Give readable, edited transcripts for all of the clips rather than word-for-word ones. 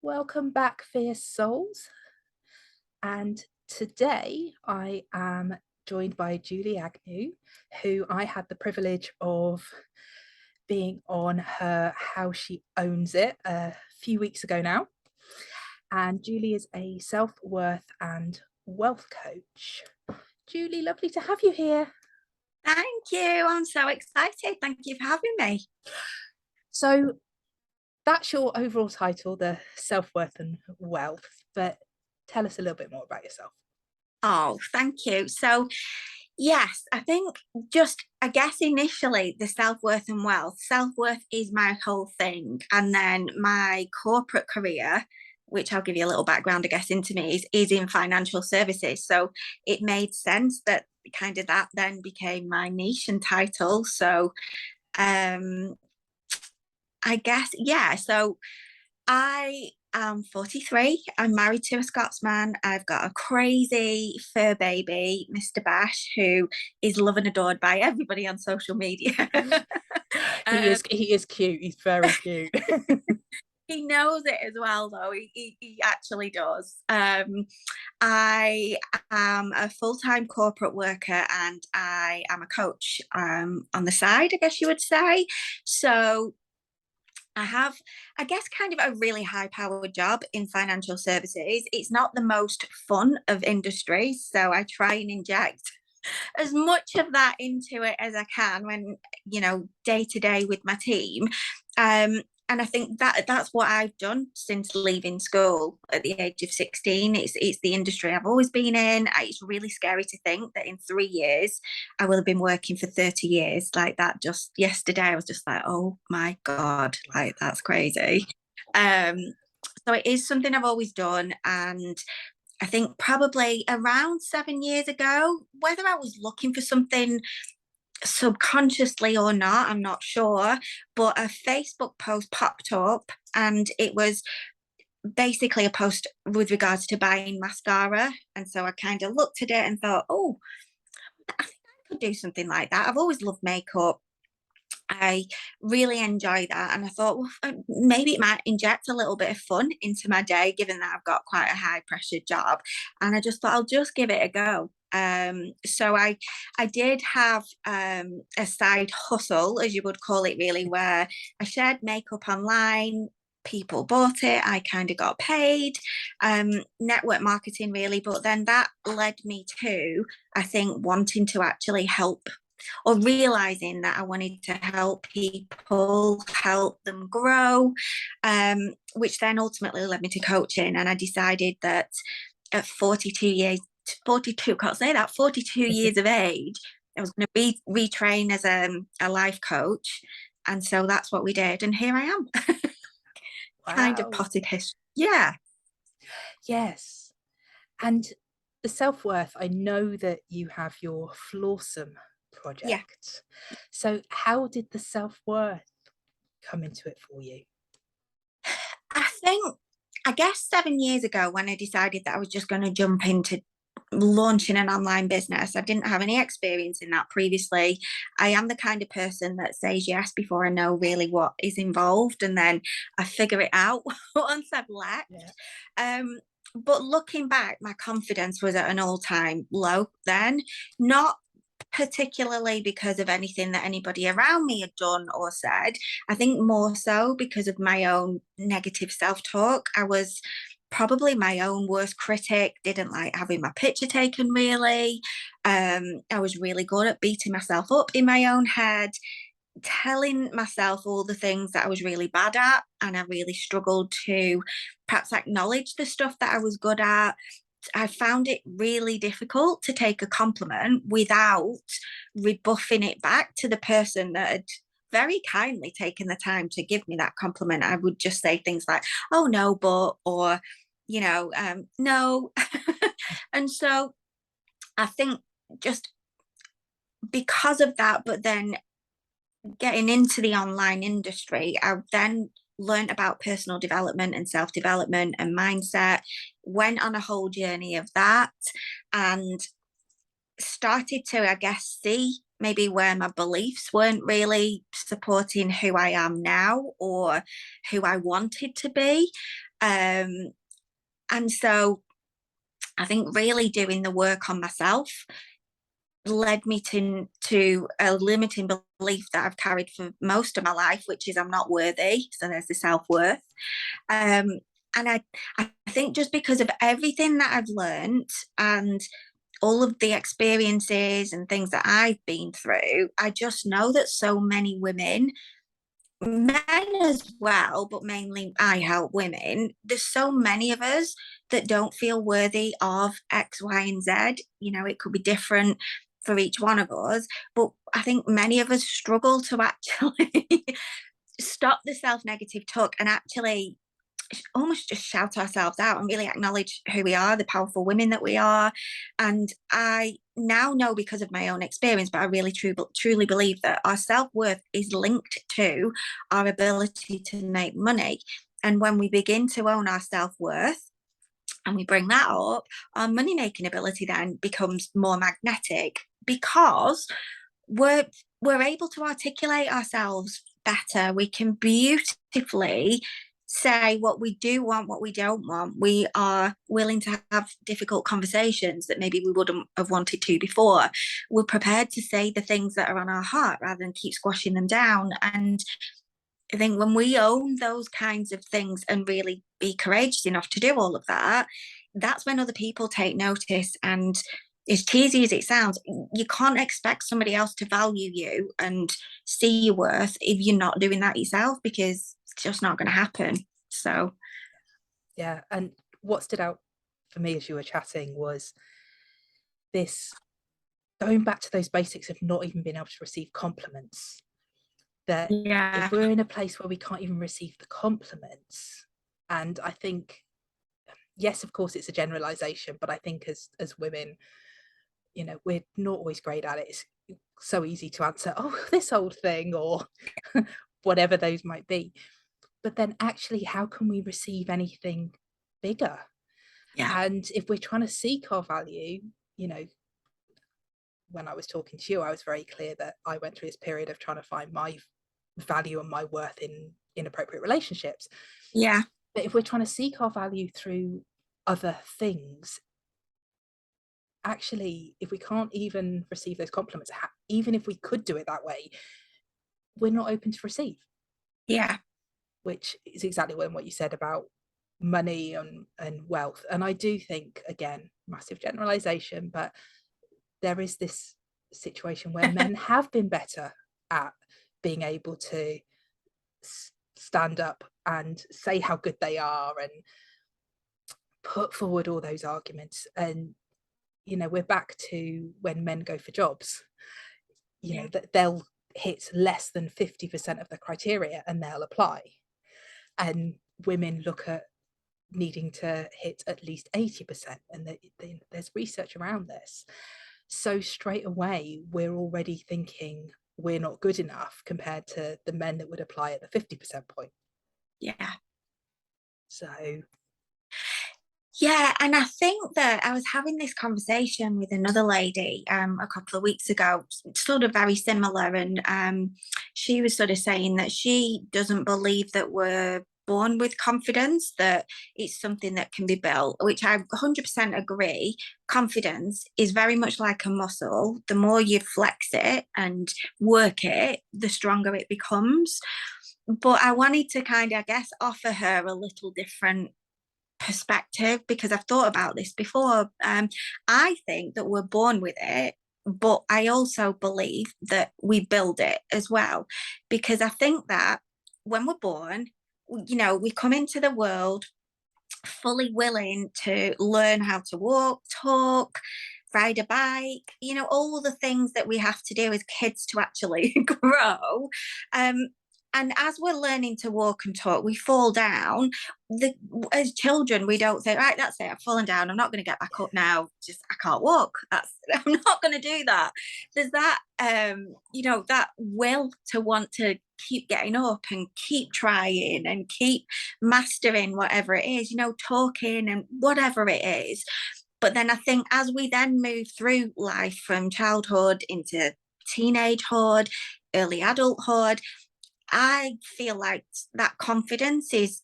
Welcome back, fierce souls. And today I am joined by Julie Agnew, who I had the privilege of being on her How She Owns It a few weeks ago now. And Julie is a self-worth and wealth coach. Julie, lovely to have you here. Thank you. I'm so excited. Thank you for having me. So that's your overall title, the self-worth and wealth, but tell us a little bit more about yourself. Oh, thank you. So, yes, I guess initially the self-worth and wealth. Self-worth is my whole thing. And then my corporate career, which I'll give you a little background, I guess, into me, is in financial services. So it made sense that kind of that then became my niche and title. So I guess, yeah. So I'm 43. I'm married to a Scotsman. I've got a crazy fur baby, Mr. Bash, who is loved and adored by everybody on social media. He is cute. He's very cute. He knows it as well, though. He actually does. I am a full-time corporate worker and I am a coach on the side, I guess you would say. So I have, I guess, kind of a really high powered job in financial services. It's not the most fun of industries. So I try and inject as much of that into it as I can when, day to day with my team. And I think that's what I've done since leaving school at the age of 16. It's the industry I've always been in. It's really scary to think that in 3 years I will have been working for 30 years. Like that, just yesterday I was just like, oh my God, like that's crazy. Um, so it is something I've always done. And I think probably around 7 years ago, whether I was looking for something subconsciously or not, I'm not sure, but a Facebook post popped up and it was basically a post with regards to buying mascara. And so I kind of looked at it and thought, oh, I think I could do something like that. I've always loved makeup. I really enjoy that. And I thought, well, maybe it might inject a little bit of fun into my day, given that I've got quite a high pressure job. And I just thought I'll just give it a go. So I did have a side hustle, as you would call it, really, where I shared makeup online. People bought it. I kind of got paid, network marketing, really. But then that led me to, I think, wanting to actually help or realizing that I wanted to help people, help them grow, which then ultimately led me to coaching. And I decided that at 42 years, 42, can't say that, 42 years of age, I was going to retrain as a life coach. And so that's what we did. And here I am. Kind of Wow. potted history. Yeah. Yes. And the self-worth, I know that you have your Flawsome Yeah. project. So how did the self-worth come into it for you? I guess 7 years ago, when I decided that I was just going to jump into launching an online business, I didn't have any experience in that previously. I am the kind of person that says yes before I know really what is involved, and then I figure it out once I've left. Yeah. But looking back, my confidence was at an all-time low then, not particularly because of anything that anybody around me had done or said. I think more so because of my own negative self-talk. I was probably my own worst critic, didn't like having my picture taken really. I was really good at beating myself up in my own head, telling myself all the things that I was really bad at, and I really struggled to perhaps acknowledge the stuff that I was good at. I found it really difficult to take a compliment without rebuffing it back to the person that had very kindly taken the time to give me that compliment. I would just say things like, oh no, but, or, no. And so I think just because of that, but then getting into the online industry, I then learned about personal development and self-development and mindset, went on a whole journey of that, and started to, I guess, see maybe where my beliefs weren't really supporting who I am now or who I wanted to be. And so I think really doing the work on myself led me to a limiting belief that I've carried for most of my life, which is I'm not worthy. So there's the self-worth. Um, and I think just because of everything that I've learned and all of the experiences and things that I've been through, I just know that so many women, men as well, but mainly I help women. There's so many of us that don't feel worthy of X, Y, and Z. You know, it could be different for each one of us, but I think many of us struggle to actually stop the self-negative talk and actually almost just shout ourselves out and really acknowledge who we are, the powerful women that we are. And I now know, because of my own experience, but I really truly believe that our self-worth is linked to our ability to make money. And when we begin to own our self-worth and we bring that up, our money making ability then becomes more magnetic, because we're we're able to articulate ourselves better. We can beautifully say what we do want, what we don't want. We are willing to have difficult conversations that maybe we wouldn't have wanted to before. We're prepared to say the things that are on our heart rather than keep squashing them down. And I think when we own those kinds of things and really be courageous enough to do all of that, that's when other people take notice. And as cheesy as it sounds, you can't expect somebody else to value you and see your worth if you're not doing that yourself, because it's just not going to happen. So, Yeah. And what stood out for me as you were chatting was this, going back to those basics of not even being able to receive compliments. That yeah, if we're in a place where we can't even receive the compliments, and I think, yes, of course it's a generalization, but I think as women, you know, we're not always great at it. It's so easy to answer, oh, this old thing, or whatever those might be. But then actually, how can we receive anything bigger? yeah, And if we're trying to seek our value, you know, when I was talking to you, I was very clear that I went through this period of trying to find my value and my worth in inappropriate relationships. yeah, But if we're trying to seek our value through other things, actually, if we can't even receive those compliments, even if we could do it that way, we're not open to receive, yeah, which is exactly what you said about money and wealth. And I do think, again, massive generalization, but there is this situation where men have been better at being able to stand up and say how good they are and put forward all those arguments. And you know, we're back to when men go for jobs, you yeah, know, that they'll hit less than 50% of the criteria and they'll apply, and women look at needing to hit at least 80%, and there's research around this. So straight away we're already thinking we're not good enough compared to the men that would apply at the 50% point. yeah. So Yeah, and I think that I was having this conversation with another lady a couple of weeks ago, sort of very similar, and she was sort of saying that she doesn't believe that we're born with confidence, that it's something that can be built, which I 100% agree. Confidence is very much like a muscle. The more you flex it and work it, the stronger it becomes. But I wanted to kind of, I guess, offer her a little different perspective, because I've thought about this before. I think that we're born with it, but I also believe that we build it as well, because I think that when we're born, you know, we come into the world fully willing to learn how to walk, talk, ride a bike, you know, all the things that we have to do as kids to actually grow. Um, and as we're learning to walk and talk, we fall down. As children, we don't say, right, that's it, I've fallen down, I'm not going to get back up now, just I can't walk, that's I'm not going to do that. There's that you know, that will to want to keep getting up and keep trying and keep mastering whatever it is, you know, talking and whatever it is. But then I think as we then move through life from childhood into teenagehood, early adulthood, I feel like that confidence is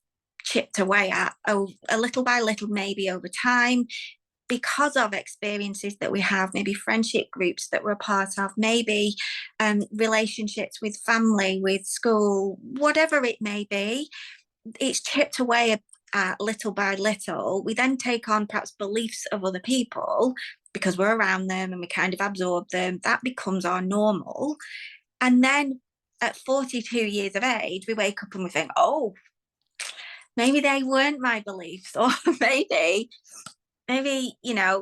chipped away at, a little by little, maybe over time, because of experiences that we have, maybe friendship groups that we're a part of, maybe relationships with family, with school, whatever it may be. It's chipped away at little by little. We then take on perhaps beliefs of other people because we're around them and we kind of absorb them. That becomes our normal. And then at 42 years of age, we wake up and we think, oh, maybe they weren't my beliefs, or maybe,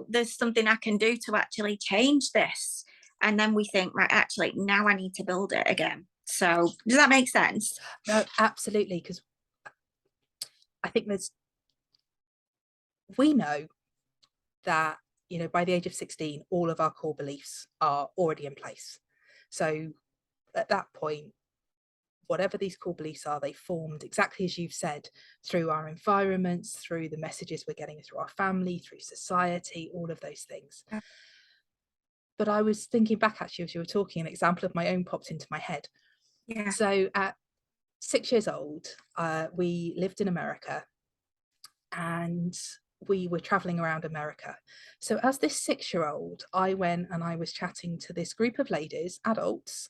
there's something I can do to actually change this. And then we think, right, actually, now I need to build it again. So does that make sense? No, absolutely. Because I think we know that, by the age of 16, all of our core beliefs are already in place. So at that point, whatever these core beliefs are, they formed, exactly as you've said, through our environments, through the messages we're getting through our family, through society, all of those things. But I was thinking back, actually, as you were talking, an example of my own popped into my head. Yeah. So at 6 years old, we lived in America, and we were traveling around America. So as this 6-year-old, I went and I was chatting to this group of ladies, adults,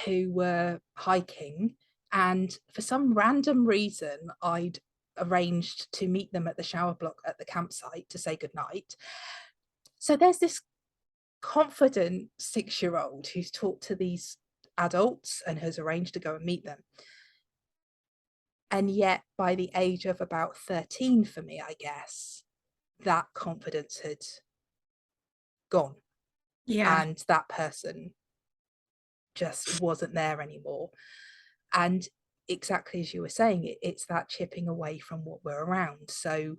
who were hiking, and for some random reason I'd arranged to meet them at the shower block at the campsite to say goodnight. So there's this confident 6-year-old who's talked to these adults and has arranged to go and meet them. And yet by the age of about 13, for me, I guess, that confidence had gone. Yeah. And that person just wasn't there anymore. And exactly as you were saying, it's that chipping away from what we're around. So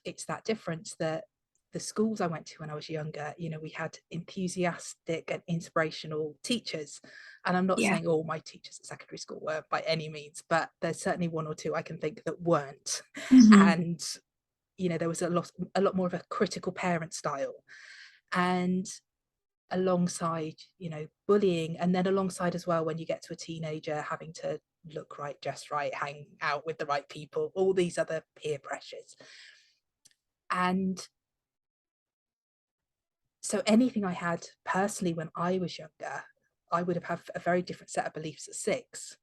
it's that difference that the schools I went to when I was younger, we had enthusiastic and inspirational teachers. And I'm not Yeah. saying all my teachers at secondary school were by any means, but there's certainly one or two I can think that weren't. Mm-hmm. And there was a lot more of a critical parent style. And alongside, bullying, and then alongside as well, when you get to a teenager, having to look right, dress right, hang out with the right people, all these other peer pressures. And so anything I had personally when I was younger, I would have had a very different set of beliefs at 6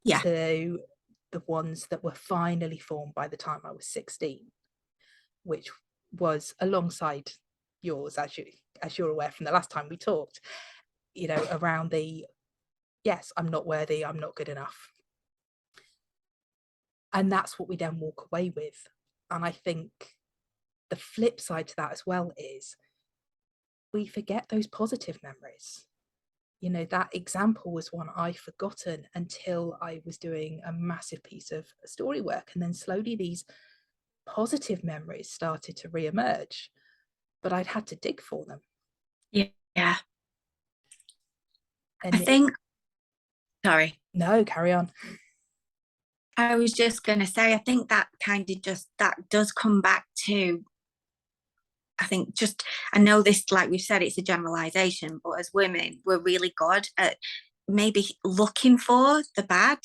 Yeah. to the ones that were finally formed by the time I was 16, which was alongside yours, as you're aware from the last time we talked, around the, yes, I'm not worthy, I'm not good enough. And that's what we then walk away with. And I think the flip side to that as well is we forget those positive memories. That example was one I'd forgotten until I was doing a massive piece of story work. And then slowly these positive memories started to re-emerge, but I'd had to dig for them. Yeah. I And think, sorry. No, carry on. I was just going to say, I think that that does come back to, I think I know this, like we've said, it's a generalization, but as women, we're really good at maybe looking for the bad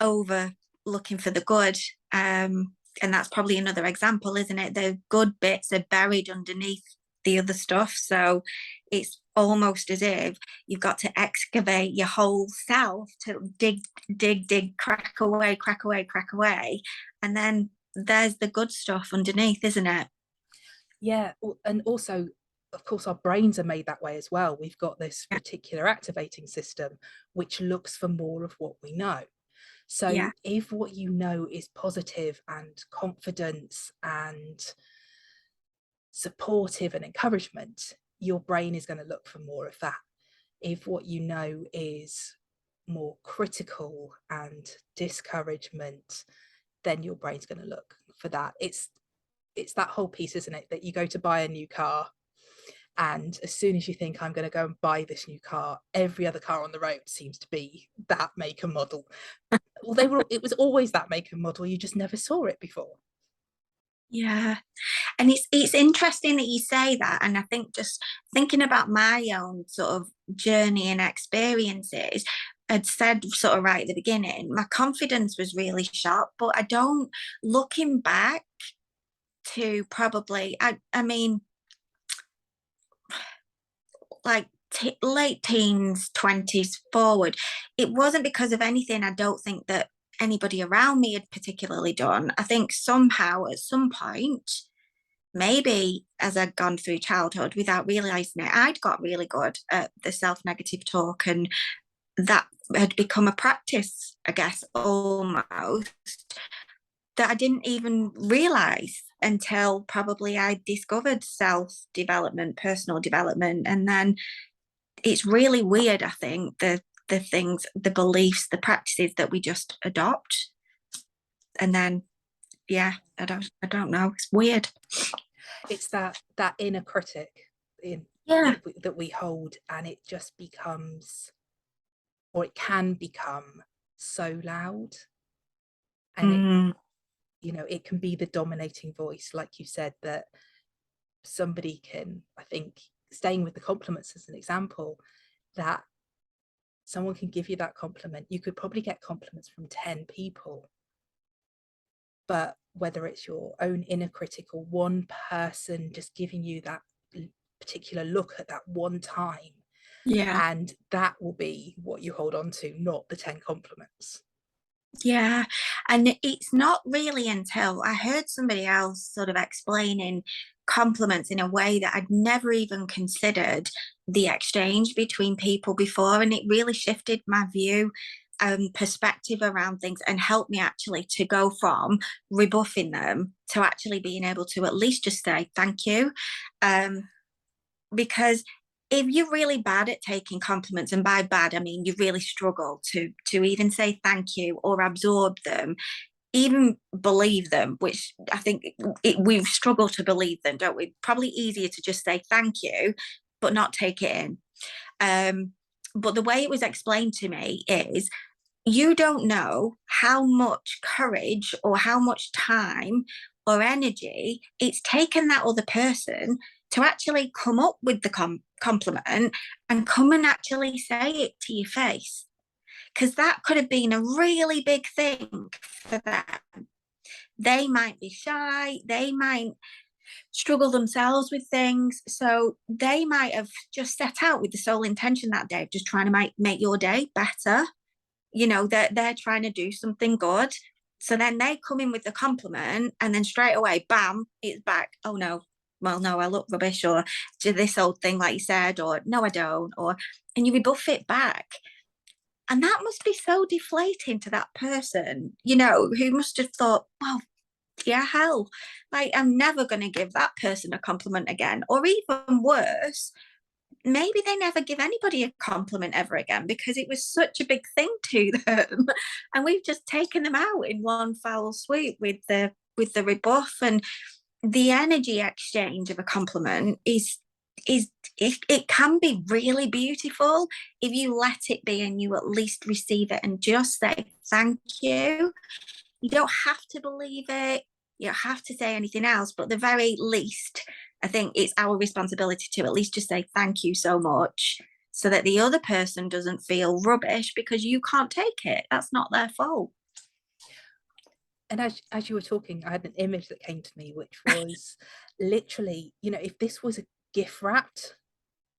over looking for the good. And that's probably another example, isn't it? The good bits are buried underneath the other stuff. So it's almost as if you've got to excavate your whole self to dig, crack away. And then there's the good stuff underneath, isn't it? Yeah. And also, of course, our brains are made that way as well. We've got this reticular activating system, which looks for more of what we know. So if what you know is positive and confidence and supportive and encouragement, your brain is going to look for more of that. If what you know is more critical and discouragement, then your brain's going to look for that. It's that whole piece, isn't it, that you go to buy a new car, and as soon as you think I'm going to go and buy this new car, every other car on the road seems to be that make and model. Well, it was always that make and model, you just never saw it before. Yeah. And it's interesting that you say that. And I think just thinking about my own sort of journey and experiences, had said sort of right at the beginning, my confidence was really shot, but I don't, looking back to probably, I mean, like late teens, 20s forward, it wasn't because of anything I don't think that anybody around me had particularly done. I think somehow at some point, maybe as I'd gone through childhood without realizing it, I'd got really good at the self-negative talk, and that had become a practice, I guess, almost, that I didn't even realize until probably I discovered self-development, personal development. And then it's really weird, I think, the things, the beliefs, the practices that we just adopt. And then yeah, I don't know. It's weird. It's that inner critic in Yeah. that we hold, and it just becomes, or it can become, so loud, and it, Mm, it can be the dominating voice, like you said, that somebody can, I think, staying with the compliments as an example, that someone can give you that compliment. You could probably get compliments from 10 people, but whether it's your own inner critic or one person just giving you that particular look at that one time, yeah. and that will be what you hold on to, not the 10 compliments. Yeah. And it's not really until I heard somebody else sort of explaining compliments in a way that I'd never even considered the exchange between people before. And it really shifted my view, perspective around things, and helped me actually to go from rebuffing them to actually being able to at least just say thank you. Um, because if you're really bad at taking compliments, and by bad I mean you really struggle to even say thank you or absorb them, even believe them, which I think we've struggled to believe them, don't we? Probably easier to just say thank you but not take it in. But the way it was explained to me is, you don't know how much courage or how much time or energy it's taken that other person to actually come up with the compliment and come and actually say it to your face. Because that could have been a really big thing for them. They might be shy, they might struggle themselves with things. So they might have just set out with the sole intention that day of just trying to make your day better. They're trying to do something good. So then they come in with the compliment, and then straight away, bam, it's back. Oh no, well, no, I look rubbish, or do this old thing like you said, or no, I don't, and you rebuff it back. And that must be so deflating to that person, who must have thought, well, yeah, hell, like I'm never going to give that person a compliment again. Or even worse, maybe they never give anybody a compliment ever again because it was such a big thing to them. And we've just taken them out in one foul swoop with the rebuff. And the energy exchange of a compliment is it can be really beautiful if you let it be, and you at least receive it and just say thank you. You don't have to believe it, you don't have to say anything else, but the very least, I think it's our responsibility to at least just say thank you so much, so that the other person doesn't feel rubbish because you can't take it. That's not their fault. And as you were talking, I had an image that came to me, which was literally, if this was a gift wrapped,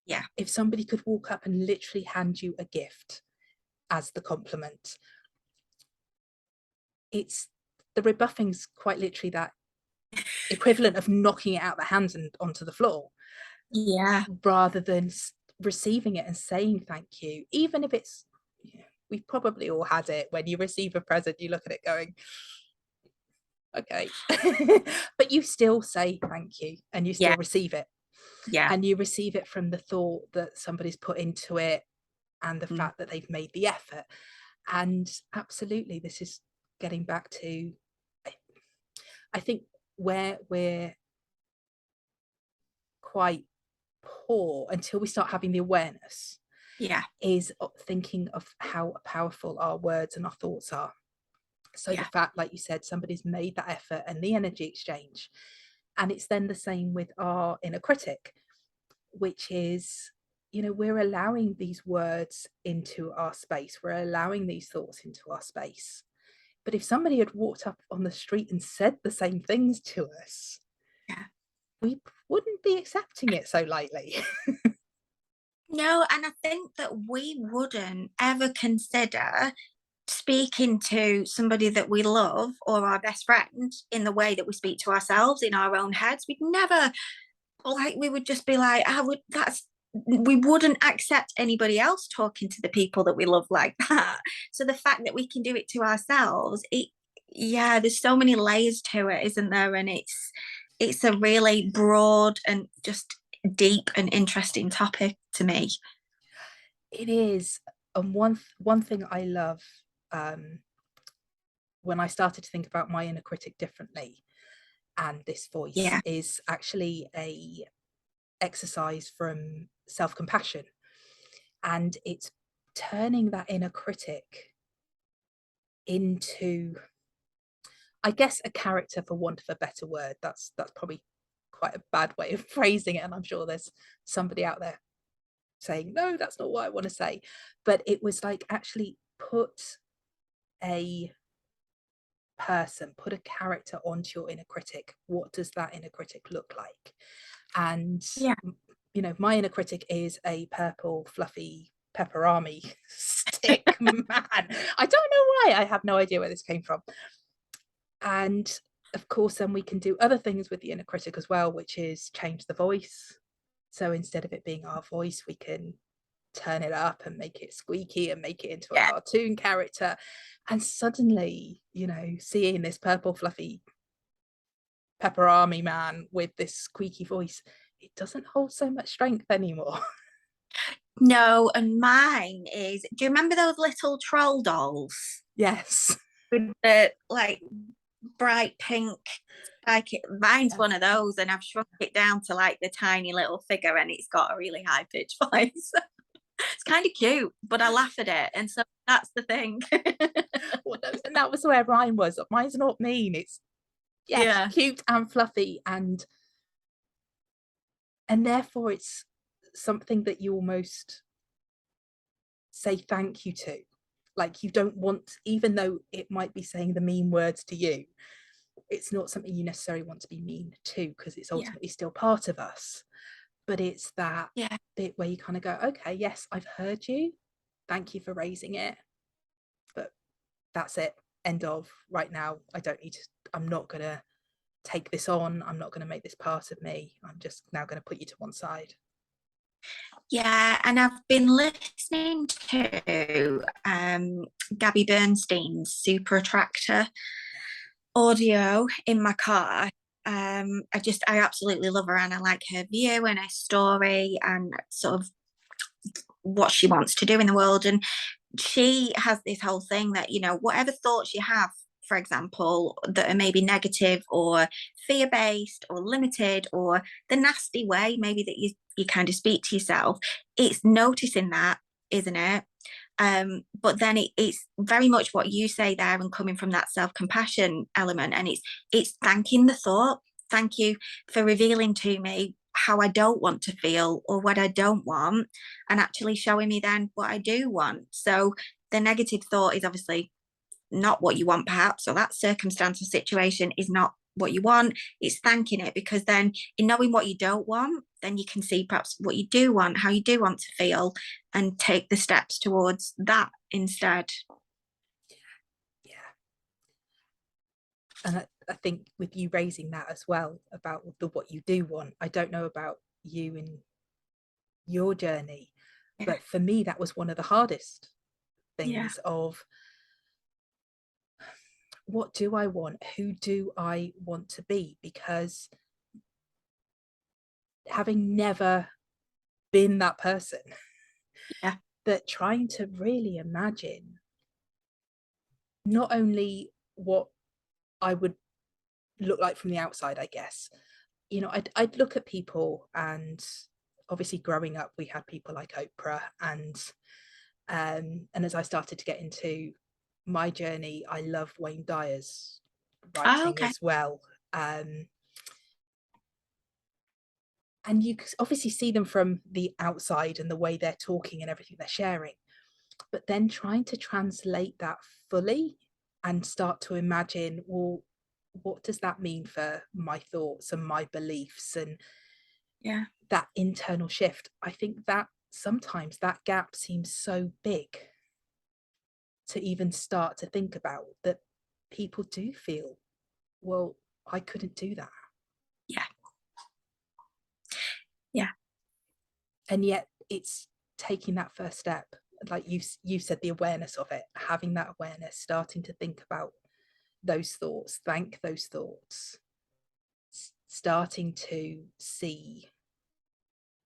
Yeah. if somebody could walk up and literally hand you a gift as the compliment, it's the rebuffing's quite literally that equivalent of knocking it out of the hands and onto the floor, Yeah. rather than receiving it and saying thank you. Even if it's, we've probably all had it, when you receive a present, you look at it going, okay. But you still say thank you, and you Yeah. still receive it, Yeah. and you receive it from the thought that somebody's put into it, and the Mm. fact that they've made the effort. And absolutely, this is getting back to, I think, where we're quite poor until we start having the awareness, Yeah. is thinking of how powerful our words and our thoughts are. So the Yeah. fact, like you said, somebody's made that effort and the energy exchange. And it's then the same with our inner critic, which is we're allowing these words into our space, we're allowing these thoughts into our space. But if somebody had walked up on the street and said the same things to us, Yeah. we wouldn't be accepting it so lightly. No, and I think that we wouldn't ever consider speaking to somebody that we love or our best friend in the way that we speak to ourselves in our own heads. We'd never, like, we would just be like, we wouldn't accept anybody else talking to the people that we love like that. So the fact that we can do it to ourselves, yeah, there's so many layers to it, isn't there? And it's a really broad and just deep and interesting topic to me. It is. And one thing I love, when I started to think about my inner critic differently and this voice, Yeah. is actually a exercise from self-compassion. And it's turning that inner critic into, I guess, a character, for want of a better word. That's probably quite a bad way of phrasing it, and I'm sure there's somebody out there saying, no, that's not what I want to say. But it was like, actually put a put a character onto your inner critic. What does that inner critic look like? And Yeah. my inner critic is a purple fluffy pepperami stick man. I don't know why. I have no idea where this came from. And of course, then we can do other things with the inner critic as well, which is change the voice. So instead of it being our voice, we can turn it up and make it squeaky and make it into a Yeah. cartoon character. And suddenly, seeing this purple fluffy pepperami man with this squeaky voice, it doesn't hold so much strength anymore. No, and mine is, do you remember those little troll dolls Yes. with the like bright pink? Mine's one of those, and I've shrunk it down to like the tiny little figure, and it's got a really high pitched voice. It's kind of cute, but I laugh at it, and so that's the thing. Well, and that was where mine was. Mine's not mean. It's, yes, Yeah. cute and fluffy, and therefore it's something that you almost say thank you to. Like, you don't want, even though it might be saying the mean words to you, it's not something you necessarily want to be mean to, because it's Yeah. ultimately still part of us. But it's that Yeah. bit where you kind of go, okay, yes, I've heard you, thank you for raising it, but that's it, end of. Right now, I'm not gonna take this on, I'm not gonna make this part of me, I'm just now gonna put you to one side. Yeah, and I've been listening to Gabby Bernstein's Super Attractor audio in my car. I absolutely love her, and I like her view and her story and sort of what she wants to do in the world. And she has this whole thing that, whatever thoughts you have, for example, that are maybe negative or fear-based or limited or the nasty way maybe that you kind of speak to yourself, it's noticing that, isn't it? But then it's very much what you say there, and coming from that self-compassion element, and it's thanking the thought. Thank you for revealing to me how I don't want to feel or what I don't want, and actually showing me then what I do want. So the negative thought is obviously not what you want, perhaps, or that circumstance or situation is not what you want. It's thanking it, because then in knowing what you don't want, then you can see perhaps what you do want, how you do want to feel, and take the steps towards that instead. Yeah. And I think with you raising that as well about what you do want, I don't know about you in your journey, Yeah. but for me that was one of the hardest Yeah. things of, what do I want, who do I want to be? Because having never been that person, Yeah. but trying to really imagine not only what I would look like from the outside, I guess. I'd look at people, and obviously growing up we had people like Oprah, and as I started to get into my journey, I love Wayne Dyer's Oh, writing okay. as well. um and you obviously see them from the outside and the way they're talking and everything they're sharing, but then trying to translate that fully and start to imagine, well, what does that mean for my thoughts and my beliefs and Yeah. that internal shift? I think that sometimes that gap seems so big to even start to think about, that people do feel, well, I couldn't do that. Yeah. Yeah. And yet it's taking that first step, like you said, the awareness of it, having that awareness, starting to think about those thoughts, thank those thoughts, starting to see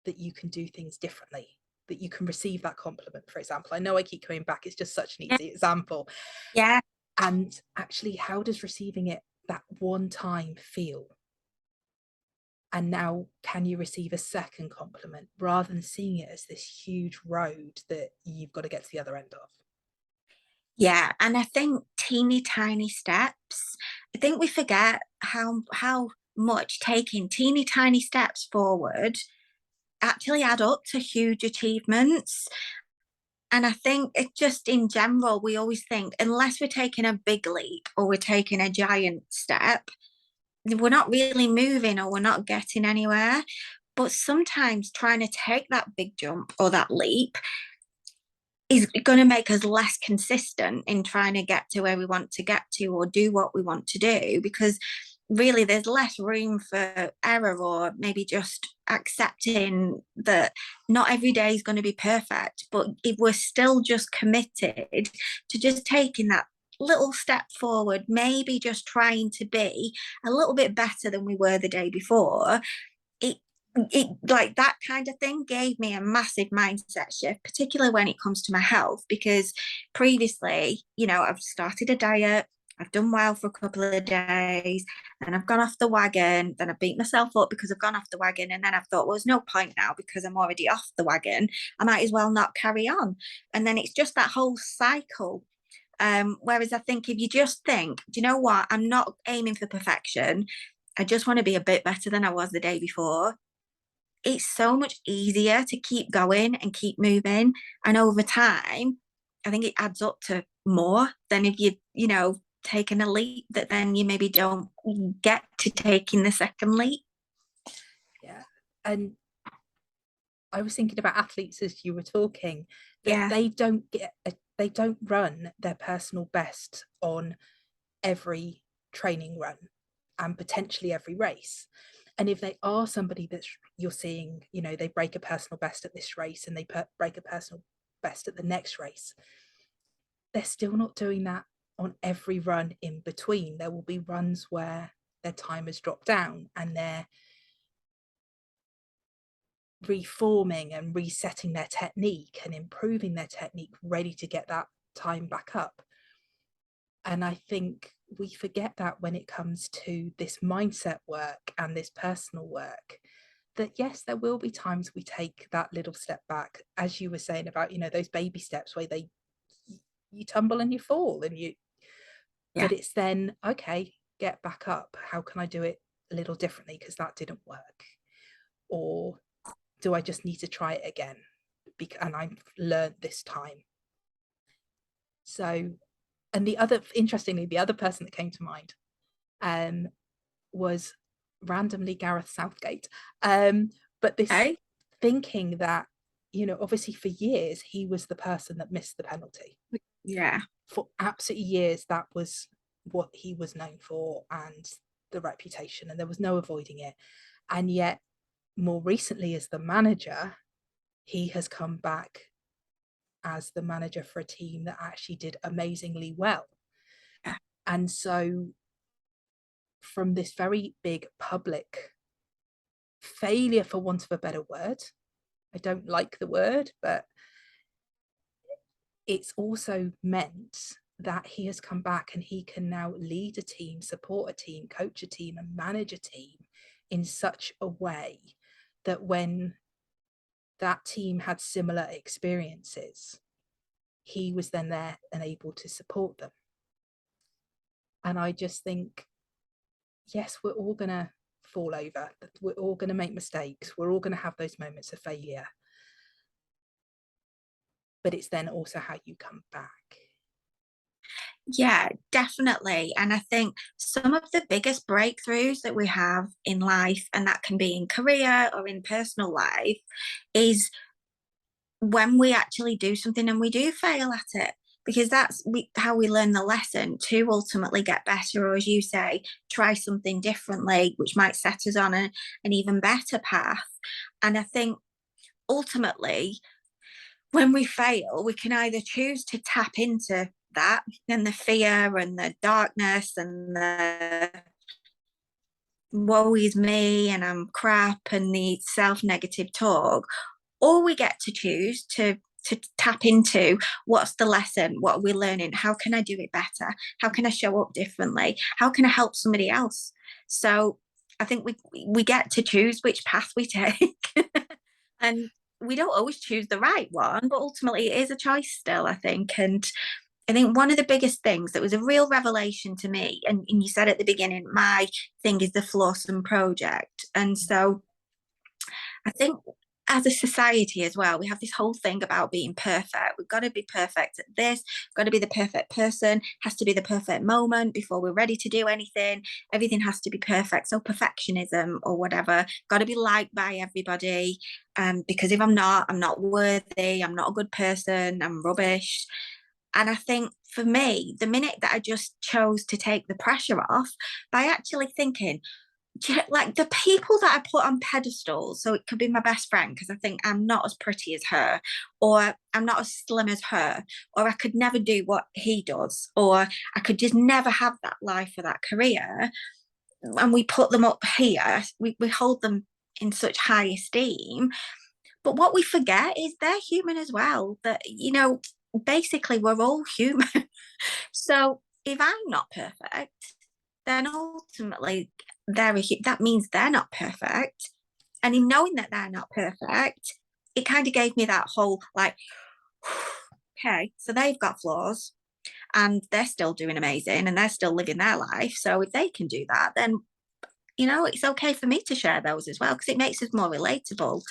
that you can do things differently, that you can receive that compliment, for example. I know I keep coming back, it's just such an Yeah. easy example. Yeah. And actually, how does receiving it that one time feel? And now, can you receive a second compliment rather than seeing it as this huge road that you've got to get to the other end of? Yeah, and I think teeny tiny steps. I think we forget how much taking teeny tiny steps forward actually add up to huge achievements. And I think it just in general, we always think unless we're taking a big leap or we're taking a giant step, we're not really moving or we're not getting anywhere. But sometimes trying to take that big jump or that leap is going to make us less consistent in trying to get to where we want to get to or do what we want to do, because really there's less room for error, or maybe just accepting that not every day is going to be perfect. But if we're still just committed to just taking that little step forward, maybe just trying to be a little bit better than we were the day before, it like that kind of thing gave me a massive mindset shift, particularly when it comes to my health, because previously, I've started a diet, I've done well for a couple of days, and I've gone off the wagon, then I beat myself up because I've gone off the wagon, and then I've thought, well, there's no point now because I'm already off the wagon, I might as well not carry on. And then it's just that whole cycle. Whereas I think if you just think, do you know what, I'm not aiming for perfection, I just want to be a bit better than I was the day before, it's so much easier to keep going and keep moving. And over time, I think it adds up to more than if taken a leap that then you maybe don't get to taking the second leap. Yeah. And I was thinking about athletes as you were talking, that Yeah. they don't run their personal best on every training run and potentially every race. And if they are somebody that you're seeing, they break a personal best at this race and they break a personal best at the next race, they're still not doing that on every run in between. There will be runs where their time has dropped down and they're reforming and resetting their technique and improving their technique, ready to get that time back up. And I think we forget that when it comes to this mindset work and this personal work, that yes, there will be times we take that little step back, as you were saying about, those baby steps where you tumble and you fall and Yeah. but it's then, okay, get back up. How can I do it a little differently because that didn't work? Or do I just need to try it again? And I've learned this time. So, and interestingly, the other person that came to mind was randomly Gareth Southgate. But this Okay. thinking that, obviously for years, he was the person that missed the penalty. Yeah. For absolutely years, that was what he was known for and the reputation, and there was no avoiding it. And yet, more recently, as the manager, he has come back as the manager for a team that actually did amazingly well. Yeah. And so, from this very big public failure, for want of a better word, I don't like the word, but it's also meant that he has come back and he can now lead a team, support a team, coach a team, and manage a team in such a way that when that team had similar experiences, he was then there and able to support them. And I just think, yes, we're all going to fall over. We're all going to make mistakes. We're all going to have those moments of failure. But it's then also how you come back. Yeah, definitely. And I think some of the biggest breakthroughs that we have in life, and that can be in career or in personal life, is when we actually do something and we do fail at it, because that's how we learn the lesson to ultimately get better, or as you say, try something differently, which might set us on an even better path. And I think ultimately, when we fail, we can either choose to tap into that and the fear and the darkness and the woe is me and I'm crap and the self-negative talk, or we get to choose to tap into what's the lesson, what are we learning, how can I do it better, how can I show up differently, how can I help somebody else. So I think we get to choose which path we take. And we don't always choose the right one, but ultimately it is a choice still, I think. And I think one of the biggest things that was a real revelation to me, and you said at the beginning, my thing is the Flawsome Project. And so I think as a society as well, we have this whole thing about being perfect. We've got to be perfect at this, got to be the perfect person, has to be the perfect moment before we're ready to do anything. Everything has to be perfect. So perfectionism or whatever, got to be liked by everybody. Because if I'm not worthy, I'm not a good person, I'm rubbish. And I think for me, the minute that I just chose to take the pressure off by actually thinking, like the people that I put on pedestals, so it could be my best friend because I think I'm not as pretty as her, or I'm not as slim as her, or I could never do what he does, or I could just never have that life or that career. And we put them up here, we hold them in such high esteem. But what we forget is they're human as well. That, basically we're all human. So if I'm not perfect, then ultimately that means they're not perfect. And in knowing that they're not perfect, it kind of gave me that whole like, okay, so they've got flaws and they're still doing amazing and they're still living their life. So if they can do that, then it's okay for me to share those as well because it makes us more relatable.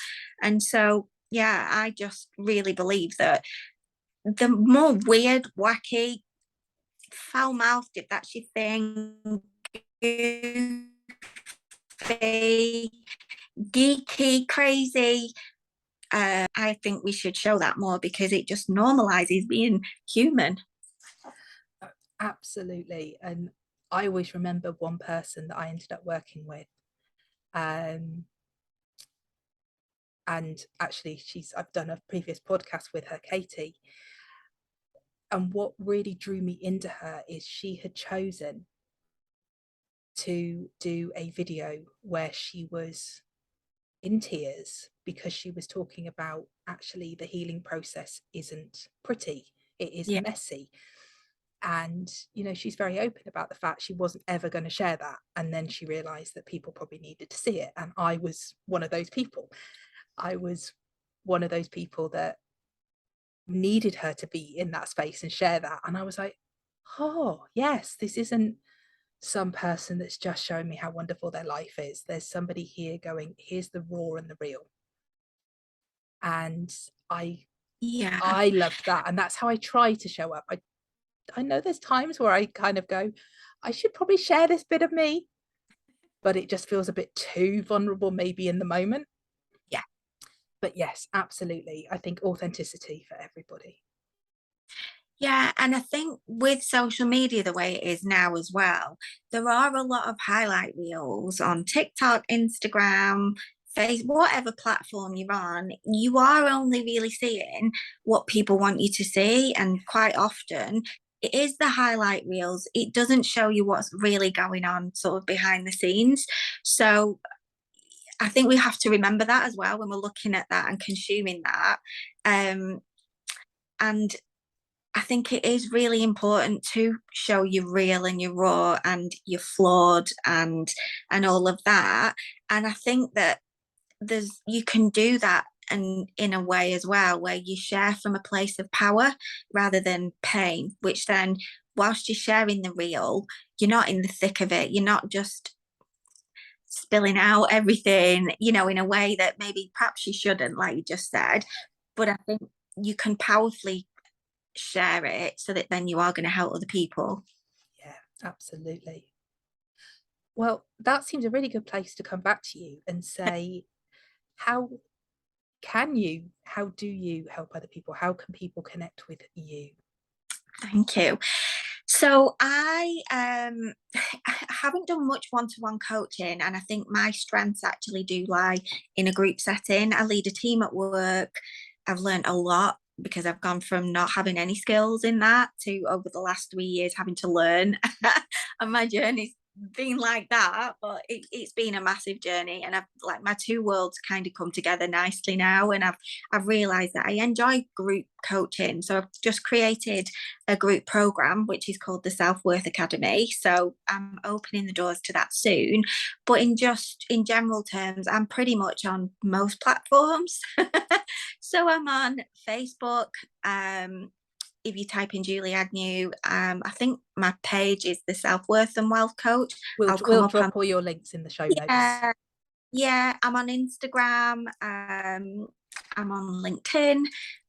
And so, yeah, I just really believe that the more weird, wacky, foul mouthed, if that's your thing, goofy, geeky, crazy, I think we should show that more because it just normalizes being human. Absolutely. And I always remember one person that I ended up working with. And actually, I've done a previous podcast with her, Katie. And what really drew me into her is she had chosen to do a video where she was in tears because she was talking about actually the healing process isn't pretty, it is Yeah. messy. And she's very open about the fact she wasn't ever going to share that, and then she realized that people probably needed to see it, and I was one of those people. I was one of those people that needed her to be in that space and share that. And I was like, oh yes, this isn't some person that's just showing me how wonderful their life is. There's somebody here going, here's the raw and the real. And Yeah. I loved that, and that's how I try to show up. I know there's times where I kind of go, I should probably share this bit of me, but it just feels a bit too vulnerable maybe in the moment. Yeah. But yes, absolutely, I think authenticity for everybody. Yeah, and I think with social media the way it is now as well, there are a lot of highlight reels on TikTok, Instagram, Facebook, whatever platform you're on. You are only really seeing what people want you to see, and quite often it is the highlight reels. It doesn't show you what's really going on sort of behind the scenes. So I think we have to remember that as well when we're looking at that and consuming that. And I think it is really important to show you real and you're raw and you're flawed and all of that. And I think that you can do that and in a way as well where you share from a place of power rather than pain, which then whilst you're sharing the real, you're not in the thick of it. You're not just spilling out everything, you know, in a way that maybe perhaps you shouldn't, like you just said. But I think you can powerfully share it so that then you are going to help other people. Yeah, absolutely. Well, that seems a really good place to come back to you and say, how how do you help other people? How can people connect with you? Thank you. So I haven't done much one-to-one coaching, and I think my strengths actually do lie in a group setting. I lead a team at work. I've learned a lot because I've gone from not having any skills in that to over the last 3 years having to learn. And my journey's been like that, but it's been a massive journey. And I've like my two worlds kind of come together nicely now. And I've realized that I enjoy group coaching. So I've just created a group program which is called the Self-Worth Academy. So I'm opening the doors to that soon. But in general terms, I'm pretty much on most platforms. So I'm on Facebook. If you type in Julie Agnew, I think my page is the Self-Worth and Wealth Coach. I'll come We'll up on, drop all your links in the show notes. yeah, yeah, I'm on Instagram. I'm on LinkedIn.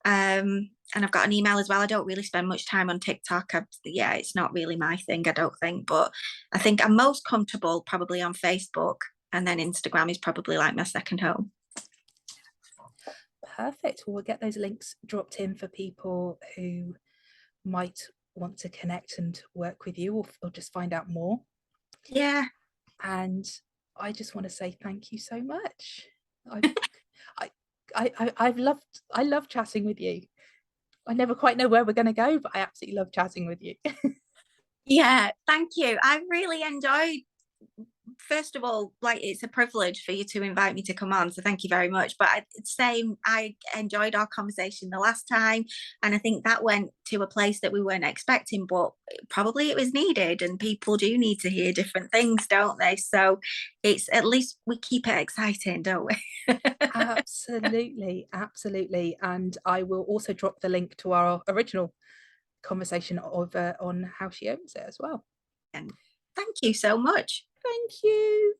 And I've got an email as well. I don't really spend much time on TikTok. Yeah, it's not really my thing, I don't think. But I think I'm most comfortable probably on Facebook. And then Instagram is probably like my second home. Perfect. Well, we'll get those links dropped in for people who might want to connect and work with you, or just find out more. Yeah. And I just want to say thank you so much. I've I love chatting with you. I never quite know where we're going to go, but I absolutely love chatting with you. Yeah, thank you. I really enjoyed, first of all, like it's a privilege for you to invite me to come on, so thank you very much. But I enjoyed our conversation the last time, and I think that went to a place that we weren't expecting, but probably it was needed, and people do need to hear different things, don't they? So it's, at least we keep it exciting, don't we? Absolutely, absolutely. And I will also drop the link to our original conversation on how she owns it as well. And thank you so much. Thank you.